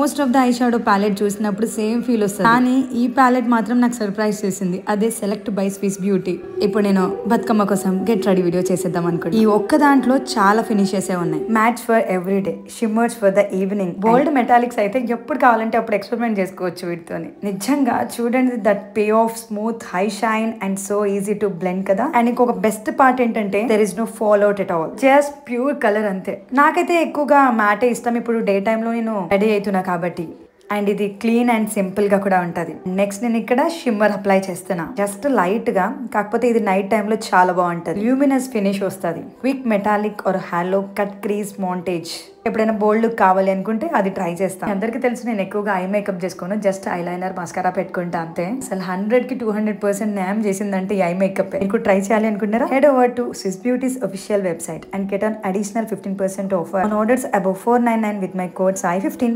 Most of the eye shadow palette చూసినప్పుడు same feel వస్తుంది, కానీ ఈ ప్యాలెట్ మాత్రం నాకు సర్ప్రైజ్ చేసింది. అదే సెలెక్ట్ బై స్విస్ బ్యూటీ. ఇప్పుడు నేను బతుకమ్మ కోసం గెట్ రెడీ వీడియో చేసేద్దాం అనుకోండి. ఈ ఒక్క దాంట్లో చాలా ఫినిషెస్ ఉన్నాయి. Match for everyday, shimmers for the evening, bold metallics అయితే ఎప్పుడు కావాలంటే అప్పుడు ఎక్స్పెరిమెంట్ చేసుకోవచ్చు వీటితో. నిజంగా చూడండి, that pay off smooth high shine and so easy to blend కదా. అండ్ ఇంకొక బెస్ట్ పార్ట్ ఏంటంటే there is no fall out at all, just pure colour అంతే. నాకైతే ఎక్కువగా మ్యాటే ఇష్టం. ఇప్పుడు డే టైమ్ లో నేను రెడీ అవుతున్నా కాబట్టి. అండ్ ఇది క్లీన్ అండ్ సింపుల్ గా కూడా ఉంటది. నెక్స్ట్ నేను ఇక్కడ షిమ్మర్ అప్లై చేస్తున్నా, జస్ట్ లైట్ గా. కాకపోతే ఇది నైట్ టైమ్ లో చాలా బాగుంటది. ల్యూమినస్ ఫినిష్ వస్తుంది. Quick metallic or halo cut crease montage. ఎప్పుడైనా బోల్డ్ లుక్ కావాలి అనుకుంటే అది ట్రై చేస్తాను. అందరికీ తెలుసు నేను ఎక్కువగా ఐ మేకప్ చేసుకోను, జస్ట్ ఐ లైనర్ మస్కారా పెట్టుకుంటా అంతే. అసలు 100 కి 200% న్యాయం చేసిందంటే ఈ ఐ మేకప్. మీకు ట్రై చేయాలి అనుకుంటారా? Head over to Swiss beauties official website and get an additional 15% offer on orders above $499 with my code SAI15.